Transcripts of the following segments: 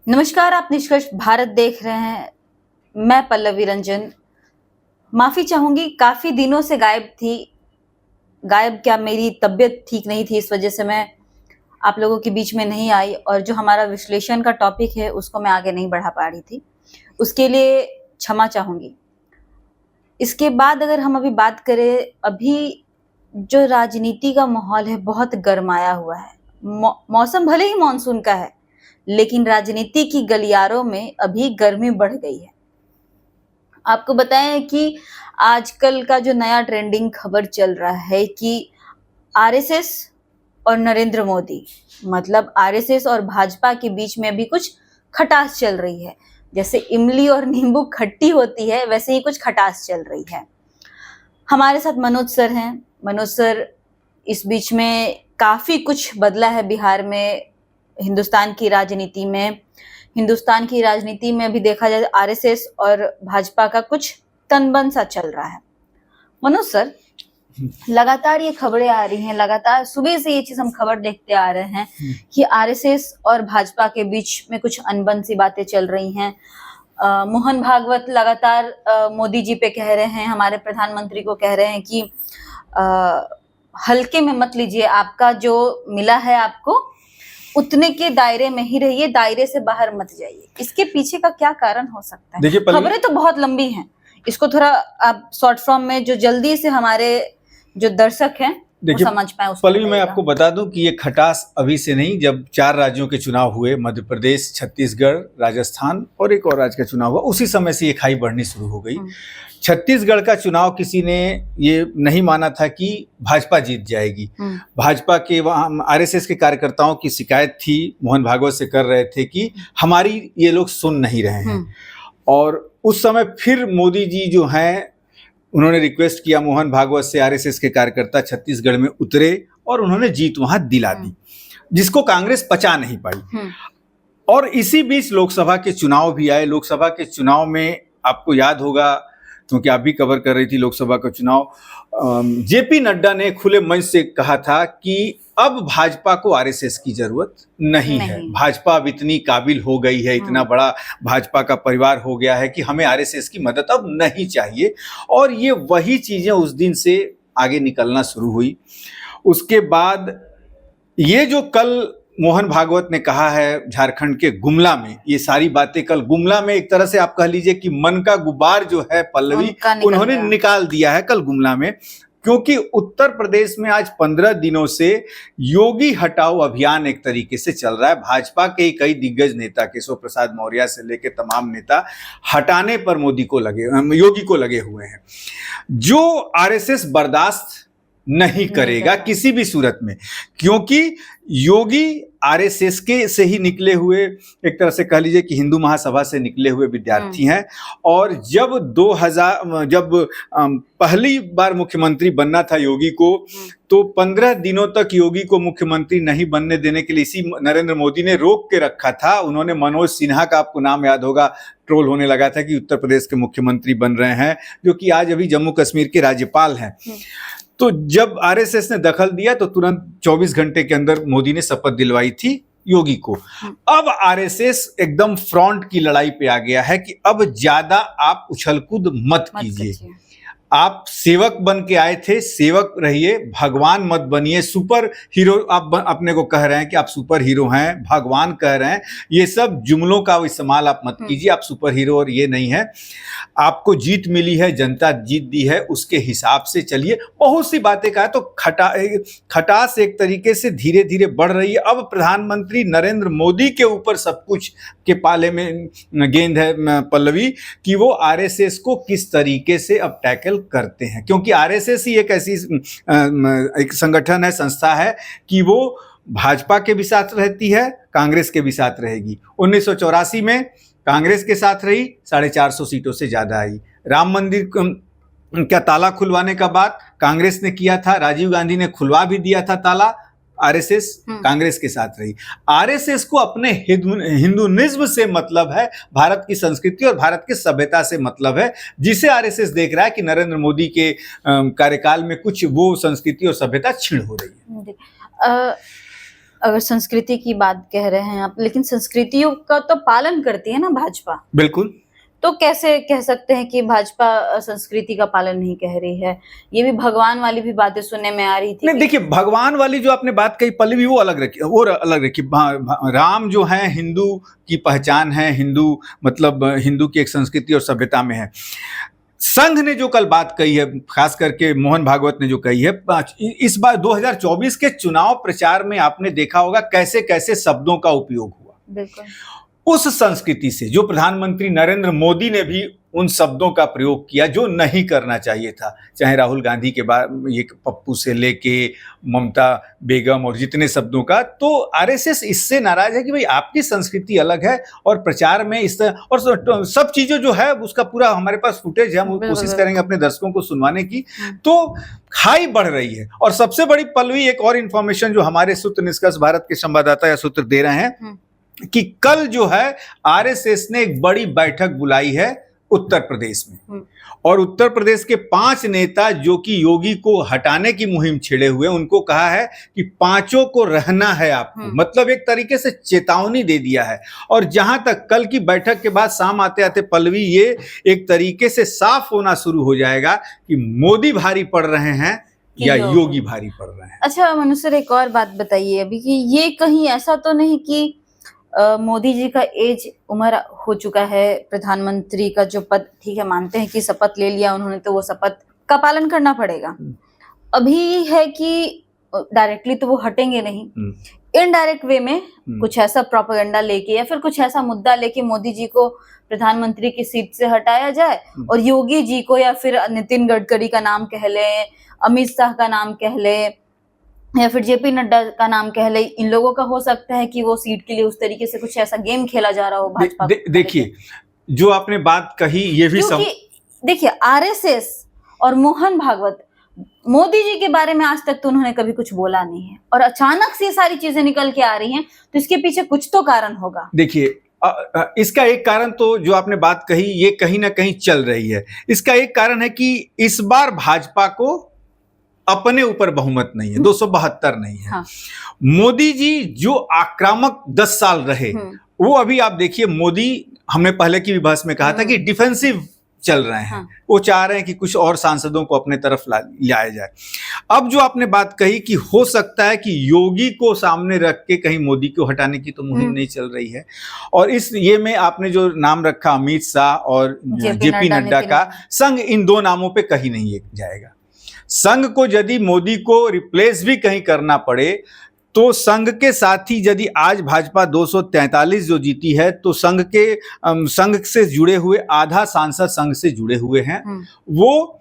नमस्कार, आप निष्कर्ष भारत देख रहे हैं। मैं पल्लवी रंजन। माफी चाहूंगी, काफी दिनों से गायब थी। गायब क्या, मेरी तबीयत ठीक नहीं थी, इस वजह से मैं आप लोगों के बीच में नहीं आई और जो हमारा विश्लेषण का टॉपिक है उसको मैं आगे नहीं बढ़ा पा रही थी। उसके लिए क्षमा चाहूंगी। इसके बाद अगर हम अभी बात करें, अभी जो राजनीति का माहौल है बहुत गरमाया हुआ है। मौसम भले ही मानसून का है, लेकिन राजनीति की गलियारों में अभी गर्मी बढ़ गई है। आपको बताएं कि आजकल का जो नया ट्रेंडिंग खबर चल रहा है कि आरएसएस और नरेंद्र मोदी, मतलब आरएसएस और भाजपा के बीच में अभी कुछ खटास चल रही है। जैसे इमली और नींबू खट्टी होती है, वैसे ही कुछ खटास चल रही है। हमारे साथ मनोज सर हैं। मनोज सर, इस बीच में काफी कुछ बदला है बिहार में, हिंदुस्तान की राजनीति में भी देखा जाए आरएसएस और भाजपा का कुछ तनबन सा चल रहा है। मनोज सर, लगातार ये खबरें आ रही हैं, लगातार सुबह से ये चीज हम खबर देखते आ रहे हैं कि आरएसएस और भाजपा के बीच में कुछ अनबन सी बातें चल रही हैं। मोहन भागवत लगातार मोदी जी पे कह रहे हैं, हमारे प्रधानमंत्री को कह रहे हैं कि हल्के में मत लीजिए, आपका जो मिला है आपको उतने के दायरे में ही रहिए, दायरे से बाहर मत जाइए। इसके पीछे का क्या कारण हो सकता है? खबरें तो बहुत लंबी हैं, इसको थोड़ा आप शॉर्ट फॉर्म में जो जल्दी से हमारे जो दर्शक हैं वो समझ पाए। पल्लवी, मैं आपको बता दूं कि ये खटास अभी से नहीं, जब 4 राज्यों के चुनाव हुए, मध्य प्रदेश, छत्तीसगढ़, राजस्थान और एक और राज्य का चुनाव हुआ, उसी समय से ये खाई बढ़नी शुरू हो गई। छत्तीसगढ़ का चुनाव किसी ने ये नहीं माना था कि भाजपा जीत जाएगी। भाजपा के वहाँ आरएसएस के कार्यकर्ताओं की शिकायत थी, मोहन भागवत से कर रहे थे कि हमारी ये लोग सुन नहीं रहे हैं। और उस समय फिर मोदी जी जो हैं, उन्होंने रिक्वेस्ट किया मोहन भागवत से, आरएसएस के कार्यकर्ता छत्तीसगढ़ में उतरे और उन्होंने जीत वहां दिला दी, जिसको कांग्रेस पचा नहीं पाई। और इसी बीच लोकसभा के चुनाव भी आए। लोकसभा के चुनाव में आपको याद होगा, क्योंकि आप भी कवर कर रही थी लोकसभा का चुनाव, जेपी नड्डा ने खुले मंच से कहा था कि अब भाजपा को आरएसएस की जरूरत नहीं है। भाजपा अब इतनी काबिल हो गई है, इतना बड़ा भाजपा का परिवार हो गया है कि हमें आरएसएस की मदद अब नहीं चाहिए। और ये वही चीजें उस दिन से आगे निकलना शुरू हुई। उसके बाद ये जो कल मोहन भागवत ने कहा है झारखंड के गुमला में, ये सारी बातें कल गुमला में, एक तरह से आप कह लीजिए कि मन का गुबार जो है पल्लवी, उन्होंने निकाल दिया है कल गुमला में। क्योंकि उत्तर प्रदेश में आज 15 दिनों से योगी हटाओ अभियान एक तरीके से चल रहा है। भाजपा के कई दिग्गज नेता, केशव प्रसाद मौर्य से लेकर तमाम नेता हटाने पर योगी को लगे हुए हैं, जो आरएसएस बर्दाश्त नहीं करेगा किसी भी सूरत में। क्योंकि योगी आरएसएस के से ही निकले हुए, एक तरह से कह लीजिए कि हिंदू महासभा से निकले हुए विद्यार्थी हैं। और जब पहली बार मुख्यमंत्री बनना था योगी को, तो 15 दिनों तक योगी को मुख्यमंत्री नहीं बनने देने के लिए इसी नरेंद्र मोदी ने रोक के रखा था। उन्होंने मनोज सिन्हा का, आपको नाम याद होगा, ट्रोल होने लगा था कि उत्तर प्रदेश के मुख्यमंत्री बन रहे हैं, जो कि आज अभी जम्मू कश्मीर के राज्यपाल हैं। तो जब आरएसएस ने दखल दिया तो तुरंत 24 घंटे के अंदर मोदी ने शपथ दिलवाई थी योगी को। अब आरएसएस एकदम फ्रंट की लड़ाई पे आ गया है कि अब ज्यादा आप उछलकूद मत कीजिए। आप सेवक बन के आए थे, सेवक रहिए, भगवान मत बनिए। सुपर हीरो आप अपने को कह रहे हैं कि आप सुपर हीरो हैं, भगवान कह रहे हैं, ये सब जुमलों का इस्तेमाल आप मत कीजिए। आप सुपर हीरो और ये नहीं है। आपको जीत मिली है, जनता जीत दी है, उसके हिसाब से चलिए। बहुत सी बातें कहा तो खटास एक तरीके से धीरे धीरे बढ़ रही है। अब प्रधानमंत्री नरेंद्र मोदी के ऊपर सब कुछ के पाले में गेंद है पल्लवी, कि वो आरएसएस को किस तरीके से अब टैकल करते हैं। क्योंकि आरएसएस ही एक ऐसी एक संगठन है, संस्था है कि वो भाजपा के भी साथ रहती है, कांग्रेस के भी साथ रहेगी। 1984 में कांग्रेस के साथ रही, 450 सीटों से ज्यादा आई। राम मंदिर का ताला खुलवाने का बात कांग्रेस ने किया था, राजीव गांधी ने खुलवा भी दिया था ताला, आरएसएस कांग्रेस के साथ रही। आरएसएस को अपने हिंदुनिज्म से मतलब है, भारत की संस्कृति और भारत की सभ्यता से मतलब है, जिसे आरएसएस देख रहा है कि नरेंद्र मोदी के कार्यकाल में कुछ वो संस्कृति और सभ्यता छीण हो रही है। अगर संस्कृति की बात कह रहे हैं आप, लेकिन संस्कृतियों का तो पालन करती है ना भाजपा, बिल्कुल। तो कैसे कह सकते हैं कि भाजपा संस्कृति का पालन नहीं कर रही है? ये भी भगवान वाली भी बातें सुनने में आ रही थी। नहीं, देखिए, भगवान वाली जो आपने बात कही पल्लवी, वो अलग रखी, वो अलग रखी। राम जो है हिंदू की पहचान है, हिंदू मतलब हिंदू की एक संस्कृति और सभ्यता में है। संघ ने जो कल बात कही है, खास करके मोहन भागवत ने जो कही है, इस बार 2024 के चुनाव प्रचार में आपने देखा होगा कैसे कैसे शब्दों का उपयोग हुआ। बिल्कुल। उस संस्कृति से जो प्रधानमंत्री नरेंद्र मोदी ने भी उन शब्दों का प्रयोग किया जो नहीं करना चाहिए था, चाहे राहुल गांधी के बाद ये पप्पू से लेके ममता बेगम और जितने शब्दों का, तो आरएसएस इससे नाराज है कि भाई आपकी संस्कृति अलग है और प्रचार में इस तरह, और सब चीजें जो है उसका पूरा हमारे पास फुटेज है, हम कोशिश करेंगे अपने दर्शकों को सुनवाने की। तो खाई बढ़ रही है। और सबसे बड़ी पल्लवी, एक और इंफॉर्मेशन जो हमारे सूत्र निष्कर्ष भारत के संवाददाता या सूत्र दे रहे हैं कि कल जो है आरएसएस ने एक बड़ी बैठक बुलाई है उत्तर प्रदेश में, और उत्तर प्रदेश के 5 नेता जो कि योगी को हटाने की मुहिम छेड़े हुए, उनको कहा है कि पांचों को रहना है आपको, मतलब एक तरीके से चेतावनी दे दिया है। और जहां तक कल की बैठक के बाद शाम आते आते पल्लवी, ये एक तरीके से साफ होना शुरू हो जाएगा कि मोदी भारी पड़ रहे हैं या योगी भारी पड़ रहे हैं। अच्छा मनु सर, एक और बात बताइए अभी कि ये कहीं ऐसा तो नहीं कि मोदी जी का एज उम्र हो चुका है, प्रधानमंत्री का जो पद, ठीक है मानते हैं कि शपथ ले लिया उन्होंने तो वो शपथ का पालन करना पड़ेगा, अभी है कि डायरेक्टली तो वो हटेंगे नहीं, इनडायरेक्ट वे में कुछ ऐसा प्रोपेगेंडा लेके या फिर कुछ ऐसा मुद्दा लेके मोदी जी को प्रधानमंत्री की सीट से हटाया जाए और योगी जी को या फिर नितिन गडकरी का नाम कह ले, अमित शाह का नाम कह ले या फिर जेपी नड्डा का नाम कह ले, इन लोगों का हो सकता है कि वो सीट के लिए उस तरीके से कुछ ऐसा गेम खेला जा रहा हो भाजपा। देखिए, जो आपने बात कही ये भी देखिए, आरएसएस और मोहन भागवत मोदी जी के बारे में आज तक तो उन्होंने कभी कुछ बोला नहीं है, और अचानक से ये सारी चीजें निकल के आ रही हैं, तो इसके पीछे कुछ तो कारण होगा। देखिए, इसका एक कारण तो जो आपने बात कही ये कहीं ना कहीं चल रही है। इसका एक कारण है कि इस बार भाजपा को अपने ऊपर बहुमत नहीं है, 272 नहीं है। हाँ। मोदी जी जो आक्रामक 10 साल रहे, वो अभी आप देखिए, मोदी, हमने पहले की भी बहस में कहा था कि डिफेंसिव चल रहे हैं। हाँ। वो चाह रहे हैं कि कुछ और सांसदों को अपने तरफ लाया जाए। अब जो आपने बात कही कि हो सकता है कि योगी को सामने रख के कहीं मोदी को हटाने की तो मुहिम नहीं चल रही है, और इस ये में आपने जो नाम रखा अमित शाह और जेपी नड्डा का, संघ इन 2 नामों पे कहीं नहीं जाएगा। संघ को यदि मोदी को रिप्लेस भी कहीं करना पड़े तो संघ के साथ ही, यदि आज भाजपा 243 जो जीती है तो संघ से जुड़े हुए आधा सांसद संघ से जुड़े हुए हैं, वो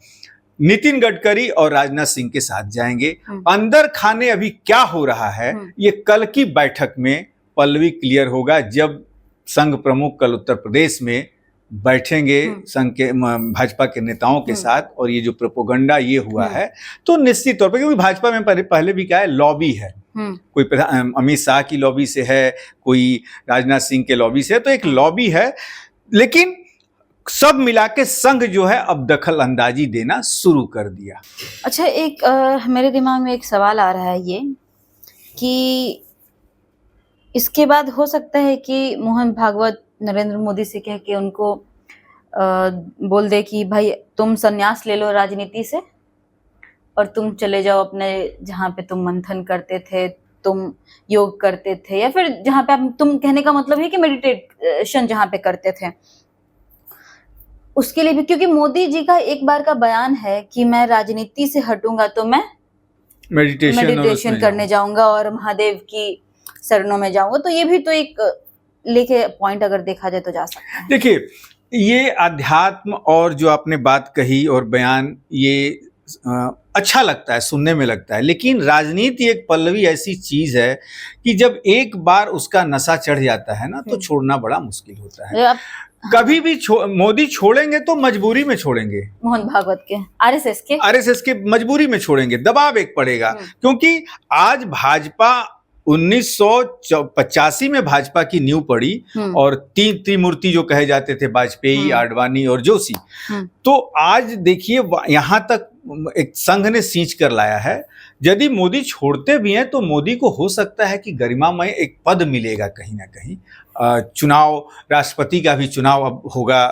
नितिन गडकरी और राजनाथ सिंह के साथ जाएंगे। अंदर खाने अभी क्या हो रहा है ये कल की बैठक में पल्लवी क्लियर होगा, जब संघ प्रमुख कल उत्तर प्रदेश में बैठेंगे संघ के भाजपा के नेताओं के साथ, और ये जो प्रोपोगंडा ये हुआ है, तो निश्चित तौर पर, क्योंकि भाजपा में पहले भी क्या है, लॉबी है, कोई अमित शाह की लॉबी से है, कोई राजनाथ सिंह के लॉबी से है, तो एक लॉबी है। लेकिन सब मिला के संघ जो है अब दखल अंदाजी देना शुरू कर दिया। अच्छा, एक मेरे दिमाग में एक सवाल आ रहा है ये कि इसके बाद हो सकता है कि मोहन भागवत नरेंद्र मोदी से कह के उनको बोल दे कि भाई तुम संन्यास ले लो राजनीति से और तुम चले जाओ अपने जहाँ पे तुम मंथन करते थे, तुम योग करते थे, या फिर जहाँ पे आप, तुम कहने का मतलब है कि मेडिटेशन जहाँ पे करते थे, उसके लिए भी, क्योंकि मोदी जी का एक बार का बयान है कि मैं राजनीति से हटूंगा तो मैं मेडिटेशन करने जाऊंगा और महादेव की शरणों में जाऊंगा, तो ये भी तो एक लेके पॉइंट अगर देखा जाए तो जा सकता है। देखिए, ये अध्यात्म और जो आपने बात कही और बयान, ये अच्छा लगता है, सुनने में लगता है, लेकिन राजनीति एक पल्लवी ऐसी चीज है कि जब एक बार उसका नशा चढ़ जाता है ना, तो छोड़ना बड़ा मुश्किल होता है। कभी भी मोदी छोड़ेंगे तो मजबूरी में छोड़ेंगे, मोहन भागवत के, आरएसएस के मजबूरी में छोड़ेंगे, दबाव एक पड़ेगा, क्योंकि आज भाजपा 1985 में भाजपा की नींव पड़ी, और 3 त्रिमूर्ति जो कहे जाते थे, वाजपेयी, आडवाणी और जोशी, तो आज देखिए यहाँ तक एक संघ ने सींच कर लाया है। यदि मोदी छोड़ते भी हैं तो मोदी को हो सकता है कि गरिमामय एक पद मिलेगा कहीं ना कहीं। चुनाव, राष्ट्रपति का भी चुनाव अब होगा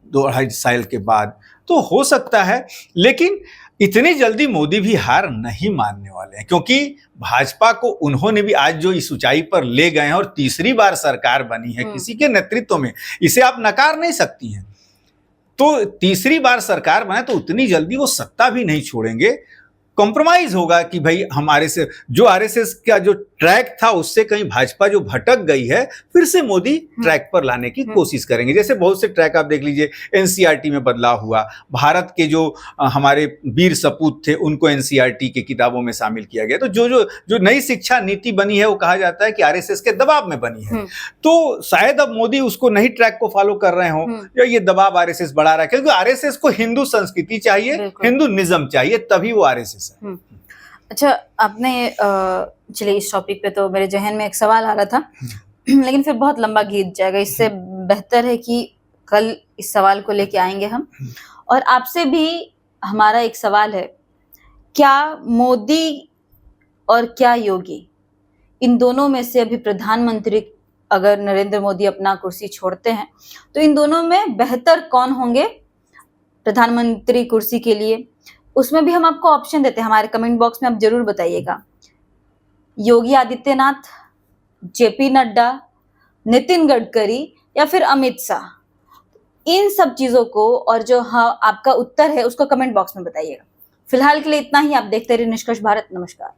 2-2.5 साल के बाद, तो हो सकता है। लेकिन इतनी जल्दी मोदी भी हार नहीं मानने वाले हैं, क्योंकि भाजपा को उन्होंने भी आज जो इस ऊंचाई पर ले गए हैं और तीसरी बार सरकार बनी है किसी के नेतृत्व में, इसे आप नकार नहीं सकती हैं। तो तीसरी बार सरकार बने तो उतनी जल्दी वो सत्ता भी नहीं छोड़ेंगे। कॉम्प्रोमाइज होगा कि भाई हम आरएसएस का जो ट्रैक था उससे कहीं भाजपा जो भटक गई है, फिर से मोदी ट्रैक पर लाने की कोशिश करेंगे। जैसे बहुत से ट्रैक आप देख लीजिए, एनसीईआरटी में बदलाव हुआ, भारत के जो हमारे वीर सपूत थे उनको एनसीईआरटी के किताबों में शामिल किया गया। तो जो नई शिक्षा नीति बनी है वो कहा जाता है कि आरएसएस के दबाव में बनी है। तो शायद अब मोदी उसको नहीं ट्रैक को फॉलो कर रहे हो या ये दबाव आरएसएस बढ़ा रहा है, क्योंकि आरएसएस को हिंदू संस्कृति चाहिए, हिंदू निज़म चाहिए, तभी वो आरएसएस है। अच्छा, आपने चलिए इस टॉपिक पे तो मेरे जहन में एक सवाल आ रहा था लेकिन फिर बहुत लंबा खींच जाएगा, इससे बेहतर है कि कल इस सवाल को लेके आएंगे हम। और आपसे भी हमारा एक सवाल है, क्या मोदी और क्या योगी, इन दोनों में से अभी प्रधानमंत्री अगर नरेंद्र मोदी अपना कुर्सी छोड़ते हैं तो इन दोनों में बेहतर कौन होंगे प्रधानमंत्री कुर्सी के लिए? उसमें भी हम आपको ऑप्शन देते हैं, हमारे कमेंट बॉक्स में आप जरूर बताइएगा। योगी आदित्यनाथ, जेपी नड्डा, नितिन गडकरी या फिर अमित शाह। इन सब चीजों को और जो आपका उत्तर है उसको कमेंट बॉक्स में बताइएगा। फिलहाल के लिए इतना ही। आप देखते रहिए निष्कर्ष भारत। नमस्कार।